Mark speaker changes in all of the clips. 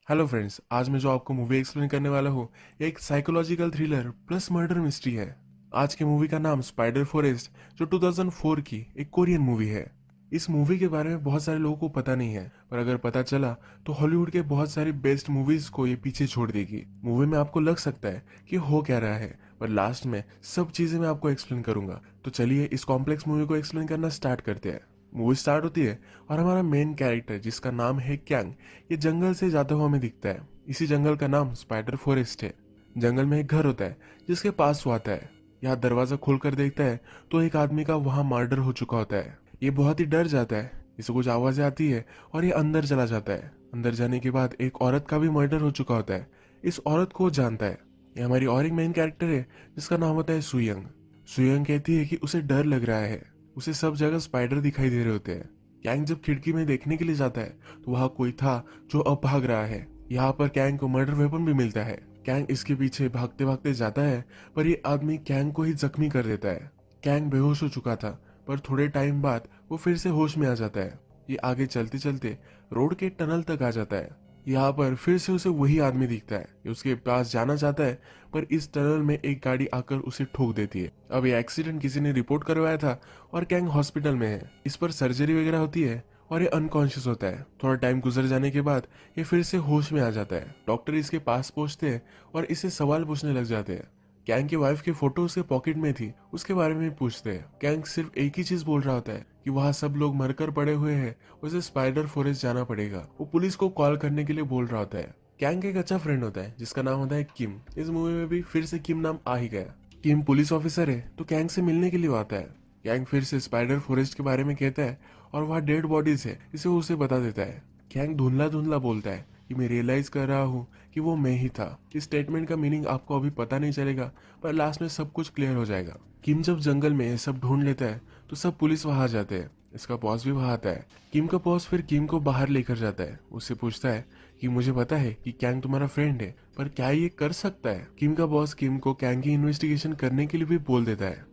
Speaker 1: Hello friends, आज मैं जो आपको मूवी एक्सप्लेन करने वाला हूँ एक psychological thriller plus murder mystery है। आज की मूवी का नाम स्पाइडर फॉरेस्ट, जो 2004 की एक कोरियन मूवी है। इस मूवी के बारे में बहुत सारे लोगों को पता नहीं है, पर अगर पता चला तो हॉलीवुड के बहुत सारी बेस्ट मूवीज को ये पीछे छोड़ देगी। मूवी में आपको लग सकता है कि हो क्या रहा है, पर लास्ट में सब चीजें मैं आपको एक्सप्लेन करूंगा। तो चलिए इस कॉम्प्लेक्स मूवी को एक्सप्लेन करना स्टार्ट करते हैं। मूवी स्टार्ट होती है और हमारा मेन कैरेक्टर, जिसका नाम है कैंग, ये जंगल से जाता हुआ हमें दिखता है। इसी जंगल का नाम स्पाइडर फॉरेस्ट है। जंगल में एक घर होता है जिसके पास वो आता है। यहाँ दरवाजा खोलकर देखता है तो एक आदमी का वहां मर्डर हो चुका होता है। ये बहुत ही डर जाता है, इसे कुछ आवाजें आती है और ये अंदर चला जाता है। अंदर जाने के बाद एक औरत का भी मर्डर हो चुका होता है। इस औरत को वो जानता है। ये हमारी और एक मेन कैरेक्टर है जिसका नाम होता है सुयंग। सुयंग कहती है कि उसे डर लग रहा है। उसे सब जगह स्पाइडर दिखाई दे रहे होते हैं। कैंग जब खिड़की में देखने के लिए जाता है तो वहां कोई था जो अब भाग रहा है। यहाँ पर कैंग को मर्डर वेपन भी मिलता है। कैंग इसके पीछे भागते भागते जाता है, पर ये आदमी कैंग को ही जख्मी कर देता है। कैंग बेहोश हो चुका था, पर थोड़े टाइम बाद वो फिर से होश में आ जाता है। ये आगे चलते चलते रोड के टनल तक आ जाता है। यहाँ पर फिर से उसे वही आदमी दिखता है। ये उसके पास जाना चाहता है, पर इस टनल में एक गाड़ी आकर उसे ठोक देती है। अब ये एक्सीडेंट किसी ने रिपोर्ट करवाया था और कैंग हॉस्पिटल में है। इस पर सर्जरी वगैरह होती है और ये अनकॉन्शियस होता है। थोड़ा टाइम गुजर जाने के बाद ये फिर से होश में आ जाता है। डॉक्टर इसके पास पहुंचते हैं और इसे सवाल पूछने लग जाते हैं। कैंग की वाइफ की फोटो उसके पॉकेट में थी, उसके बारे में पूछते हैं। कैंग सिर्फ एक ही चीज बोल रहा होता है कि वहाँ सब लोग मरकर पड़े हुए हैं, उसे स्पाइडर फॉरेस्ट जाना पड़ेगा। वो पुलिस को कॉल करने के लिए बोल रहा होता है। कैंग एक अच्छा फ्रेंड होता है जिसका नाम होता है किम। इस मूवी में भी फिर से किम नाम आ ही गया। किम पुलिस ऑफिसर है तो कैंग से मिलने के लिए आता है। कैंग फिर से स्पाइडर फॉरेस्ट के बारे में कहता है और वहाँ डेड बॉडीज है, इसे वो उसे बता देता है। कैंग धुंधला धुंधला बोलता है कि मैं रियलाइज कर रहा हूँ कि वो मैं ही था। इस स्टेटमेंट का मीनिंग आपको अभी पता नहीं चलेगा, पर लास्ट में सब कुछ क्लियर हो जाएगा। किम जब जंगल में ये सब ढूंढ लेता है तो सब पुलिस वहां आ जाते हैं। इसका बॉस भी वहां आता है। किम का बॉस फिर किम को बाहर लेकर जाता है। उससे पूछता है कि मुझे पता है कि कैंग तुम्हारा फ्रेंड है, पर क्या ये कर सकता है? किम का बॉस किम को कैंग की इन्वेस्टिगेशन करने के लिए भी बोल देता है।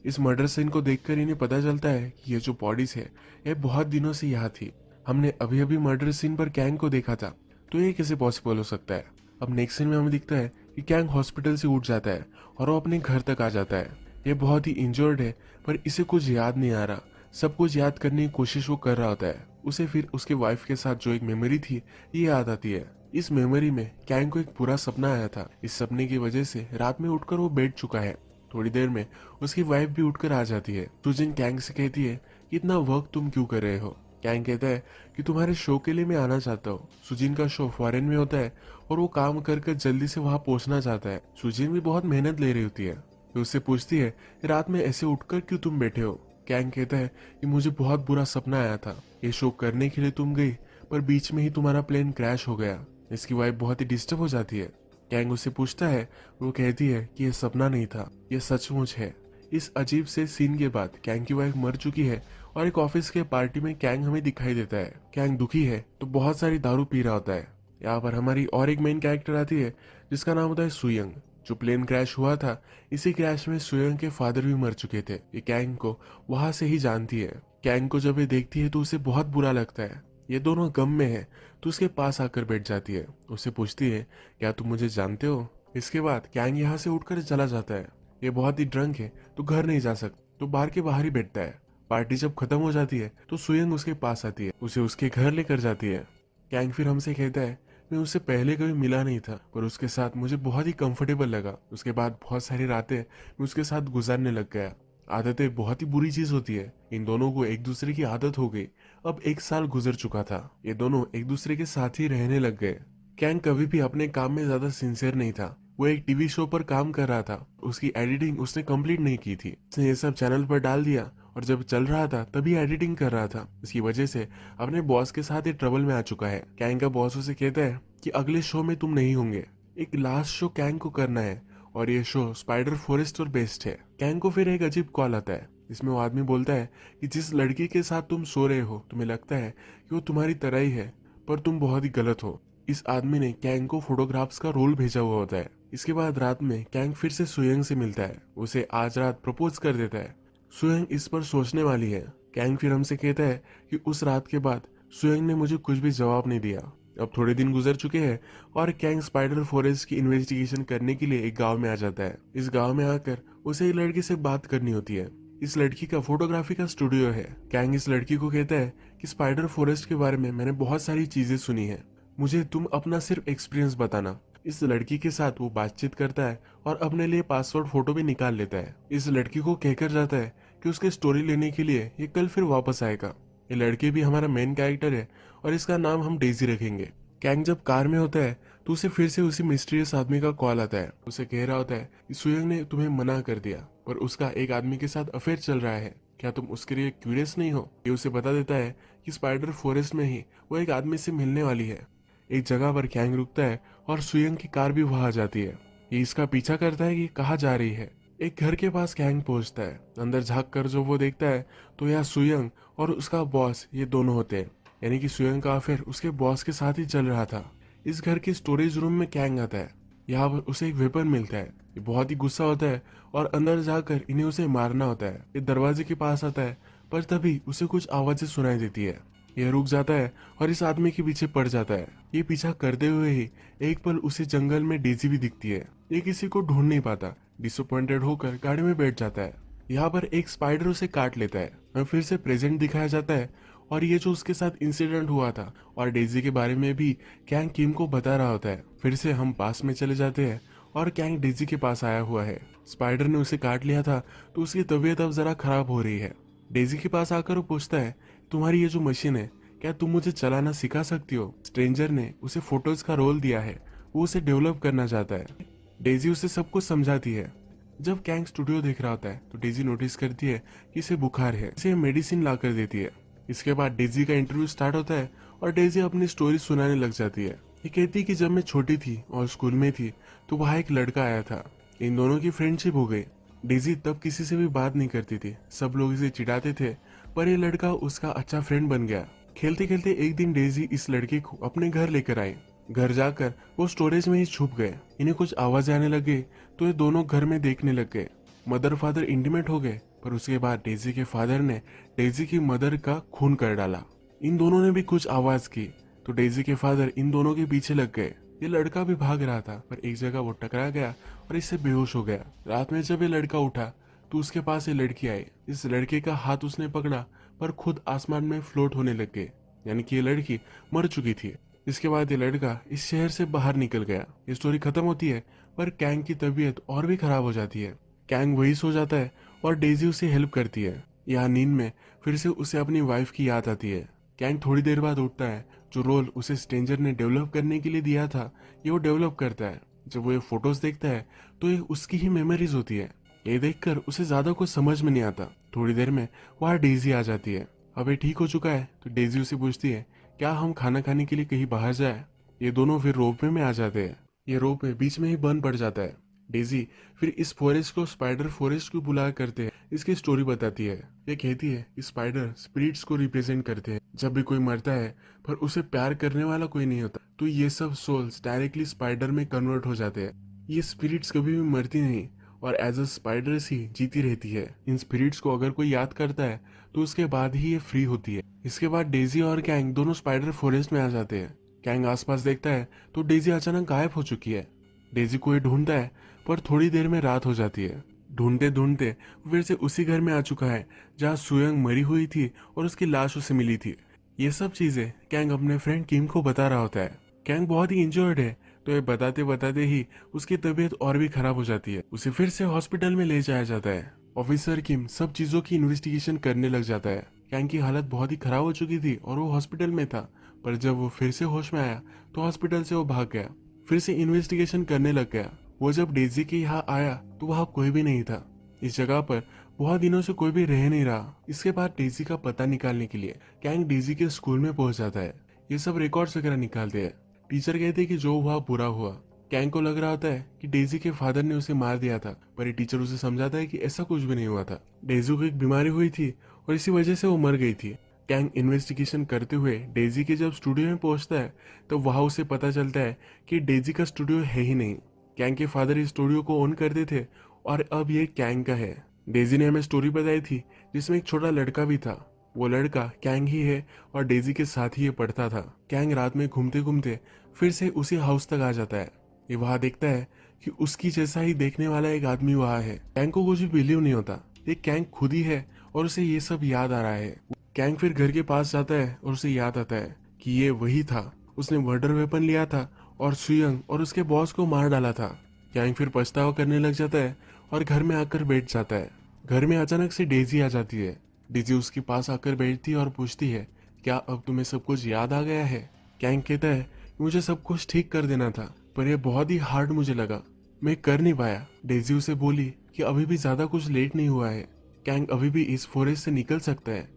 Speaker 1: इस मर्डर सीन को देखकर इन्हें पता चलता है कि ये जो बॉडीज है ये बहुत दिनों से यहाँ थी। हमने अभी अभी मर्डर सीन पर कैंग को देखा था, तो ये कैसे पॉसिबल हो सकता है? अब नेक्स्ट सीन में हमें दिखता है कि कैंग हॉस्पिटल से उठ जाता है और वो अपने घर तक आ जाता है। ये बहुत ही इंजर्ड है, पर इसे कुछ याद नहीं आ रहा। सब कुछ याद करने की कोशिश वो कर रहा होता है। उसे फिर उसके वाइफ के साथ जो एक मेमोरी थी ये याद आती है। इस मेमोरी में कैंग को एक बुरा सपना आया था। इस सपने की वजह से रात में उठकर वो बैठ चुका है। थोड़ी देर में उसकी वाइफ भी उठकर आ जाती है। सुजिन कैंग से कहती है कि इतना वर्क तुम क्यों कर रहे हो? कैंग कहता है कि तुम्हारे शो के लिए मैं आना चाहता हूँ। सुजिन का शो फॉरेन में होता है और वो काम कर कर जल्दी से वहां पहुंचना चाहता है। सुजिन भी बहुत मेहनत ले रही होती है। तो उससे पूछती है रात में ऐसे उठकर क्यों तुम बैठे हो? कैंग कहता है कि मुझे बहुत बुरा सपना आया था। ये शो करने के लिए तुम गई, पर बीच में ही तुम्हारा प्लेन क्रैश हो गया। इसकी वाइफ बहुत ही डिस्टर्ब हो जाती है। कैंग उससे पूछता है, वो कहती है कि यह सपना नहीं था, यह सचमुच है। इस अजीब से सीन के बाद कैंग की वाइफ मर चुकी है और एक ऑफिस के पार्टी में कैंग हमें दिखाई देता है। कैंग दुखी है तो बहुत सारी दारू पी रहा होता है। यहाँ पर हमारी और एक मेन कैरेक्टर आती है जिसका नाम होता है सुयंग। जो प्लेन क्रैश हुआ था, इसी क्रैश में सुयंग के फादर भी मर चुके थे। ये कैंग को वहां से ही जानती है। कैंग को जब ये देखती है तो उसे बहुत बुरा लगता है। ये दोनों गम में है तो उसके पास आकर बैठ जाती है। उससे पूछती है क्या तुम मुझे जानते हो? इसके बाद कैंग यहाँ से उठकर चला जाता है। ये बहुत ही ड्रंक है तो घर नहीं जा सकता, तो बाहर के बाहर ही बैठता है। पार्टी जब खत्म हो जाती है तो सुयंग उसके पास आती है, उसे उसके घर लेकर जाती है। कैंग फिर हमसे कहता है मैं उससे पहले कभी मिला नहीं था, पर उसके साथ मुझे बहुत ही कंफर्टेबल लगा। उसके बाद बहुत सारी रातें मैं उसके साथ गुजारने लग गया। आदतें बहुत ही बुरी चीज होती है। इन दोनों को एक दूसरे की आदत हो गई। अब एक साल गुजर चुका था। ये दोनों एक दूसरे के साथ ही रहने लग गए। कैंग कभी भी अपने काम में ज्यादा सिंसियर नहीं था। वो एक टीवी शो पर काम कर रहा था, उसकी एडिटिंग उसने कंप्लीट नहीं की थी। उसने ये सब चैनल पर डाल दिया और जब चल रहा था तभी एडिटिंग कर रहा था। इसकी वजह से अपने बॉस के साथ ये ट्रबल में आ चुका है। कैंग का बॉस उसे कहता है कि अगले शो में तुम नहीं होंगे। एक लास्ट शो कैंग को करना है और ये शो स्पाइडर फॉरेस्ट पर बेस्ड है। कैंग को फिर एक अजीब कॉल आता है। इसमें वो आदमी बोलता है कि जिस लड़की के साथ तुम सो रहे हो तुम्हें लगता है कि वो तुम्हारी तरह ही है, पर तुम बहुत ही गलत हो। इस आदमी ने कैंग को फोटोग्राफ्स का रोल भेजा हुआ होता है। इसके बाद रात में कैंग फिर से सुयंग से मिलता है। उसे आज रात प्रपोज कर देता है। सुयंग इस पर सोचने वाली है। कैंग फिर हमसे कहता है कि उस रात के बाद सुयंग ने मुझे कुछ भी जवाब नहीं दिया। अब थोड़े दिन गुजर चुके हैं और कैंग स्पाइडर फॉरेस्ट की इन्वेस्टिगेशन करने के लिए एक गांव में आ जाता है। इस गांव में आकर उसे एक लड़की से बात करनी होती है। इस लड़की का फोटोग्राफी का स्टूडियो है। कैंग इस लड़की को कहता है कि स्पाइडर फॉरेस्ट के बारे में मैंने बहुत सारी चीजें सुनी है, मुझे तुम अपना सिर्फ एक्सपीरियंस बताना। इस लड़की के साथ वो बातचीत करता है और अपने लिए पासपोर्ट फोटो भी निकाल लेता है। इस लड़की को कहकर जाता है कि उसकी स्टोरी लेने के लिए ये कल फिर वापस आएगा। ये लड़की भी हमारा मेन कैरेक्टर है और इसका नाम हम डेजी रखेंगे। कैंग जब कार में होता है तो उसे फिर से उसी मिस्टीरियस आदमी का कॉल आता है। उसे कह रहा होता है कि सुयंग ने तुम्हें मना कर दिया, पर उसका एक आदमी के साथ अफेयर चल रहा है, क्या तुम उसके लिए क्यूरियस नहीं हो। ये उसे बता देता है कि स्पाइडर फॉरेस्ट में ही वो एक आदमी से मिलने वाली है। एक जगह पर कैंग रुकता है और सुयंग की कार भी वहां आ जाती है। ये इसका पीछा करता है कि कहाँ जा रही है। एक घर के पास कैंग पहुंचता है। अंदर झांक कर जो वो देखता है तो यहाँ सुयंग और उसका बॉस ये दोनों होते हैं, यानी कि सुयंग का अफेयर उसके बॉस के साथ ही चल रहा था। इस घर के स्टोरेज रूम में कैंग आता है। यहाँ पर उसे एक वेपन मिलता है। ये बहुत ही गुस्सा होता है और अंदर जाकर इन्हें उसे मारना होता है। ये दरवाजे के पास आता है पर तभी उसे कुछ आवाजें सुनाई देती है। यह रुक जाता है और इस आदमी के पीछे पड़ जाता है। ये पीछा करते हुए ही एक पल उसे जंगल में डेजी भी दिखती है। ये किसी को ढूंढ नहीं पाता, डिसअपॉइंटेड होकर गाड़ी में बैठ जाता है। यहाँ पर एक स्पाइडर उसे काट लेता है और फिर से प्रेजेंट दिखाया जाता है और ये जो उसके साथ इंसिडेंट हुआ था और डेजी के बारे में भी कैंग किम को बता रहा होता है। फिर से हम पास में चले जाते हैं और कैंग डेजी के पास आया हुआ है। स्पाइडर ने उसे काट लिया था तो उसकी तबीयत अब जरा खराब हो रही है। डेजी के पास आकर वो पूछता है तुम्हारी ये जो मशीन है क्या तुम मुझे चलाना सिखा सकती हो। स्ट्रेंजर ने उसे फोटोज का रोल दिया है, वो उसे डेवलप करना चाहता है। डेजी उसे सब कुछ समझाती है। जब कैंग स्टूडियो देख रहा होता है तो डेजी नोटिस करती है कि इसे बुखार है। इसे मेडिसिन ला कर देती है। इसके बाद डेजी का इंटरव्यू स्टार्ट होता है और डेजी अपनी स्टोरी सुनाने लग जाती है। ये कहती है कि जब मैं छोटी थी और स्कूल में थी तो वहाँ एक लड़का आया था, इन दोनों की फ्रेंडशिप हो गई। डेजी तब किसी से भी बात नहीं करती थी, सब लोग इसे चिढ़ाते थे, पर ये लड़का उसका अच्छा फ्रेंड बन गया। खेलते खेलते एक दिन डेजी इस लड़के को अपने घर लेकर आई। घर जाकर वो स्टोरेज में ही छुप गए। इन्हें कुछ आवाज आने लगे तो ये दोनों घर में देखने लग गए। मदर फादर इंटीमेट हो गए, पर उसके बाद डेजी के फादर ने डेजी की मदर का खून कर डाला। इन दोनों ने भी कुछ आवाज की तो डेजी के फादर इन दोनों के पीछे लग गए। ये लड़का भी भाग रहा था पर एक जगह वो टकरा गया और इससे बेहोश हो गया। रात में जब ये लड़का उठा तो उसके पास ये लड़की आई। इस लड़के का हाथ उसने पकड़ा पर खुद आसमान में फ्लोट होने लग गए, यानी कि ये लड़की मर चुकी थी। इसके बाद ये लड़का इस शहर से बाहर निकल गया। ये स्टोरी खत्म होती है पर कैंग की तबीयत और भी खराब हो जाती है। कैंग वही सो जाता है और डेजी उसे हेल्प करती है। यहाँ नींद में फिर से उसे अपनी वाइफ की याद आती है। कैंग थोड़ी देर बाद उठता है। जो रोल उसे स्ट्रेंजर ने डेवलप करने के लिए दिया था ये वो डेवलप करता है। जब वो ये फोटोज देखता है तो ये उसकी ही मेमोरीज होती है। ये देखकर उसे ज्यादा कुछ समझ में नहीं आता। थोड़ी देर में वहाँ डेजी आ जाती है। अब ये ठीक हो चुका है तो डेजी उसे पूछती है क्या हम खाना खाने के लिए कहीं बाहर जाए। ये दोनों फिर रोपवे में आ जाते हैं। ये रोपवे बीच में ही बंद पड़ जाता है। डेजी फिर इस फॉरेस्ट को स्पाइडर फॉरेस्ट को बुला करते हैं। इसकी स्टोरी बताती है। ये कहती है कि स्पाइडर स्पिरिट्स को रिप्रेजेंट करते हैं। जब भी कोई मरता है पर उसे प्यार करने वाला कोई नहीं होता तो ये सब सोल्स डायरेक्टली स्पाइडर में कन्वर्ट हो जाते हैं। ये स्पिरिट्स कभी भी मरती नहीं और एज अ स्पाइडर्स ही जीती रहती है। इन स्पिरिट्स को अगर कोई याद करता है तो उसके बाद ही ये फ्री होती है। इसके बाद डेजी और कैंग दोनों स्पाइडर फॉरेस्ट में आ जाते हैं। कैंग आसपास देखता है तो डेजी अचानक गायब हो चुकी है। डेजी को ये ढूंढता है पर थोड़ी देर में रात हो जाती है। ढूंढते ढूंढते फिर से उसी घर में आ चुका है जहाँ सुयंग मरी हुई थी और उसकी लाश उसे मिली थी। ये सब चीजें कैंग अपने फ्रेंड किम को बता रहा होता है। कैंग बहुत ही इंजर्ड है तो ये बताते बताते ही उसकी तबीयत और भी खराब हो जाती है। उसे फिर से हॉस्पिटल में ले जाया जाता है। ऑफिसर किम सब चीजों की इन्वेस्टिगेशन करने लग जाता है। कैंग की हालत बहुत ही खराब हो चुकी थी और वो हॉस्पिटल में था, पर जब वो फिर से होश में आया तो हॉस्पिटल से वो भाग गया। फिर से इन्वेस्टिगेशन करने लग गया। वो जब डेजी के यहाँ आया तो वहाँ कोई भी नहीं था। इस जगह पर बहुत दिनों से कोई भी रह नहीं रहा। इसके बाद डेजी का पता निकालने के लिए कैंग डेजी के स्कूल में पहुंच जाता है। ये सब रिकॉर्ड्स वगैरह निकालते हैं। टीचर कहते हैं कि जो हुआ बुरा हुआ। कैंग को लग रहा होता है कि डेजी के फादर ने उसे मार दिया था, पर ये टीचर उसे समझाता है कि ऐसा कुछ भी नहीं हुआ था। डेजी को एक बीमारी हुई थी और इसी वजह से वो मर गई थी। कैंग इन्वेस्टिगेशन करते हुए डेजी के जब स्टूडियो में पहुंचता है तो वहां उसे पता चलता है कि डेजी का स्टूडियो है ही नहीं। कैंग के फादर इस स्टूडियो को ओन करते थे और अब ये कैंग का है। डेजी ने हमें स्टोरी बताई थी जिसमें एक छोटा लड़का भी था। वो लड़का कैंग ही है और डेजी के साथ ही ये पढ़ता था। कैंग रात में घूमते घूमते फिर से उसी हाउस तक आ जाता है। ये वहां देखता है कि उसकी जैसा ही देखने वाला एक आदमी वहां है। कैंग को कुछ भी बिलीव नहीं होता, ये कैंग खुद ही है और उसे ये सब याद आ रहा है। कैंग फिर घर के पास जाता है और उसे याद आता है कि ये वही था, उसने मर्डर वेपन लिया था और सुयंग और उसके बॉस को मार डाला था। कैंग फिर पछतावा करने लग जाता है और घर में आकर बैठ जाता है। घर में अचानक से डेजी आ जाती है। डेजी उसके पास आकर बैठती है और पूछती है, क्या अब तुम्हें सब कुछ याद आ गया है? कैंग कहता है, मुझे सब कुछ ठीक कर देना था पर यह बहुत ही हार्ड मुझे लगा, मैं कर नहीं पाया। डेजी उसे बोली कि अभी भी ज्यादा कुछ लेट नहीं हुआ है, कैंग अभी भी इस फॉरेस्ट से निकल सकता है।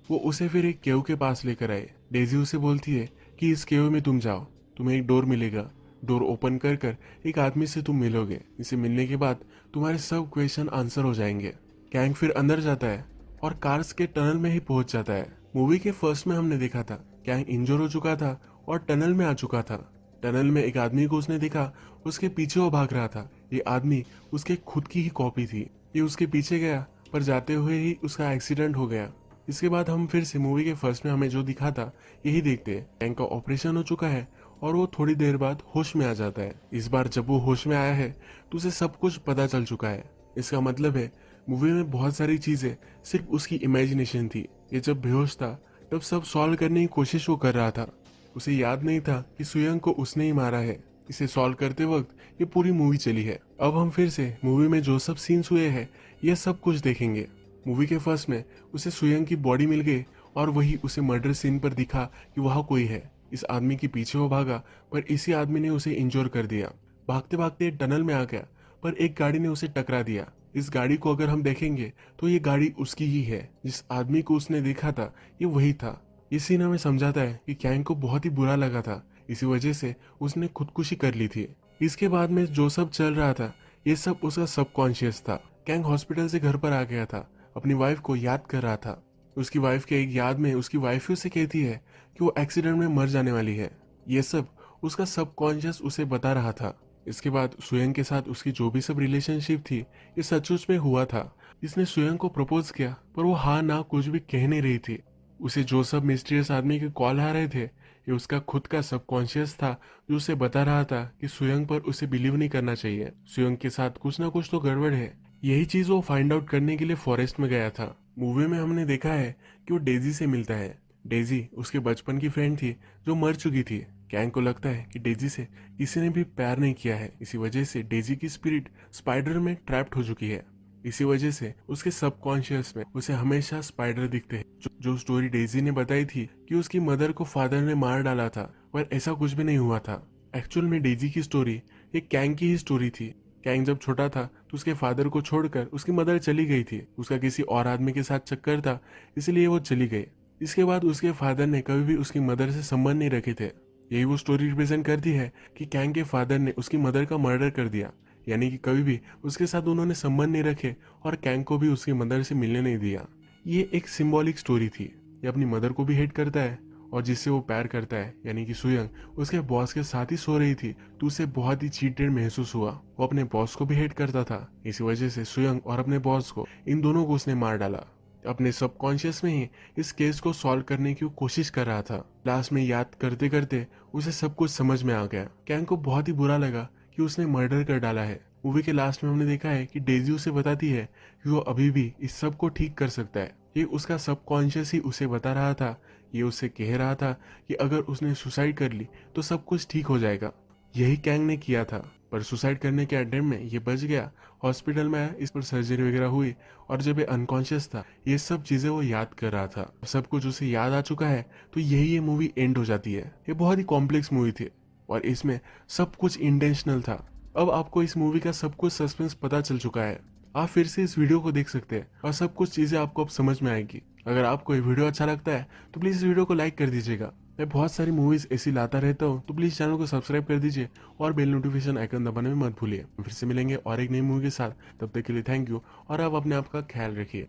Speaker 1: वो उसे फिर एक केव के पास लेकर आए। डेजी उसे बोलती है कि इस केव में तुम जाओ, तुम्हें एक डोर मिलेगा, डोर ओपन कर कर एक आदमी से तुम मिलोगे, इसे मिलने के बाद तुम्हारे सब क्वेश्चन आंसर हो जाएंगे। कैंग फिर अंदर जाता है और कार्स के टनल में ही पहुंच जाता है। मूवी के फर्स्ट में हमने देखा था कैंग इंजर हो चुका था और टनल में आ चुका था। टनल में एक आदमी को उसने देखा, उसके पीछे वो भाग रहा था। ये आदमी उसके खुद की ही कॉपी थी। ये उसके पीछे गया पर जाते हुए ही उसका एक्सीडेंट हो गया। इसके बाद हम फिर से मूवी के फर्स्ट में हमें जो दिखा था यही देखते हैं। कैंग का ऑपरेशन हो चुका है और वो थोड़ी देर बाद होश में आ जाता है। इस बार जब वो होश में आया है तो उसे सब कुछ पता चल चुका है। इसका मतलब है मूवी में बहुत सारी चीजें सिर्फ उसकी इमेजिनेशन थी। ये जब बेहोश था तब सब सॉल्व करने की कोशिश वो कर रहा था। उसे याद नहीं था कि सुयंग को उसने ही मारा है। इसे सॉल्व करते वक्त ये पूरी मूवी चली है। अब हम फिर से मूवी में जो सब सीन्स हुए हैं ये सब कुछ देखेंगे। मूवी के फर्स्ट में उसे सुयंग की बॉडी मिल गई और वही उसे मर्डर सीन पर दिखा कि वहां कोई है। इस आदमी के पीछे वो भागा पर इसी आदमी ने उसे इंजोर कर दिया। भागते भागते टनल में आ गया पर एक गाड़ी ने उसे टकरा दिया। इस गाड़ी को अगर हम देखेंगे तो ये गाड़ी उसकी ही है। जिस आदमी को उसने देखा था ये वही था। ये सीन हमें समझाता है कि कैंग को बहुत ही बुरा लगा था, इसी वजह से उसने खुदकुशी कर ली थी। इसके बाद में जो सब चल रहा था ये सब उसका सबकॉन्शियस था। कैंग हॉस्पिटल से घर पर आ गया था, अपनी वाइफ को याद कर रहा था। उसकी वाइफ के एक याद में उसकी वाइफ ही उसे कहती है कि वो एक्सीडेंट में मर जाने वाली है। ये सब उसका सबकॉन्शियस उसे बता रहा था। इसके बाद सुयंग के साथ उसकी जो भी सब रिलेशनशिप थी ये सचमुच में हुआ था। इसने सुयंग को प्रपोज किया पर वो हाँ ना कुछ भी कह नहीं रही थी। उसे जो सब मिस्टीरियस आदमी के कॉल आ रहे थे ये उसका खुद का सबकॉन्शियस था जो उसे बता रहा था कि सुयंग पर उसे बिलीव नहीं करना चाहिए। सुयंग के साथ कुछ ना कुछ तो गड़बड़ है। यही चीज वो फाइंड आउट करने के लिए फॉरेस्ट में गया था। मूवी में हमने देखा है कि वो डेजी से मिलता है। डेजी उसके बचपन की फ्रेंड थी जो मर चुकी थी। कैंग को लगता है कि डेजी से किसी ने भी प्यार नहीं किया है, इसी वजह से डेजी की स्पिरिट स्पाइडर में ट्रैप्ड हो चुकी है। इसी वजह से उसके सबकॉन्शियस में उसे हमेशा स्पाइडर दिखते हैं। जो स्टोरी डेजी ने बताई थी कि उसकी मदर को फादर ने मार डाला था पर ऐसा कुछ भी नहीं हुआ था। एक्चुअल में डेजी की स्टोरी एक कैंग की ही स्टोरी थी। कैंग जब छोटा था तो उसके फादर को छोड़कर उसकी मदर चली गई थी। उसका किसी और आदमी के साथ चक्कर था इसलिए वो चली गई। इसके बाद उसके फादर ने कभी भी उसकी मदर से संबंध नहीं रखे थे। यही वो स्टोरी रिप्रेजेंट करती है कि कैंग के फादर ने उसकी मदर का मर्डर कर दिया, यानी कि कभी भी उसके साथ उन्होंने संबंध नहीं रखे और कैंग को भी उसकी मदर से मिलने नहीं दिया। ये एक सिंबॉलिक स्टोरी थी। ये अपनी मदर को भी हेट करता है और जिससे वो प्यार करता है यानी कि सुयंग उसके बॉस के साथ ही सो रही थी तो उसे बहुत ही चीटेड महसूस हुआ। वो अपने बॉस को भी हेट करता था, इसी वजह से सुयंग और अपने बॉस को इन दोनों को उसने मार डाला। अपने सबकॉन्शियस में ही इस केस को सॉल्व करने की कोशिश कर रहा था। लास्ट में याद करते करते उसे सब कुछ समझ में आ गया। कैंग को बहुत ही बुरा लगा कि उसने मर्डर कर डाला है। मूवी के लास्ट में हमने देखा है कि डेजी उसे बताती है कि वो अभी भी इस सब को ठीक कर सकता है। ये उसका सबकॉन्शियस ही उसे बता रहा था। ये उसे कह रहा था कि अगर उसने सुसाइड कर ली तो सब कुछ ठीक हो जाएगा। यही कैंग ने किया था पर सुसाइड करने के अटेम्प्ट में ये बच गया। हॉस्पिटल में आया, इस पर सर्जरी वगैरह हुई और जब ये अनकॉन्शियस था ये सब चीजें वो याद कर रहा था। सब कुछ उसे याद आ चुका है तो यही ये मूवी एंड हो जाती है। ये बहुत ही कॉम्प्लेक्स मूवी थी और इसमें सब कुछ इंटेंशनल था। अब आपको इस मूवी का सब कुछ सस्पेंस पता चल चुका है। आप फिर से इस वीडियो को देख सकते हैं और सब कुछ चीजें आपको अब समझ में आएगी। अगर आपको ये वीडियो अच्छा लगता है तो प्लीज इस वीडियो को लाइक कर दीजिएगा। मैं बहुत सारी मूवीज ऐसी लाता रहता हूँ तो प्लीज चैनल को सब्सक्राइब कर दीजिए और बेल नोटिफिकेशन आइकन दबाने में मत भूलिए। फिर से मिलेंगे और एक नई मूवी के साथ, तब तक के लिए थैंक यू और आप अपने आप का ख्याल रखिए।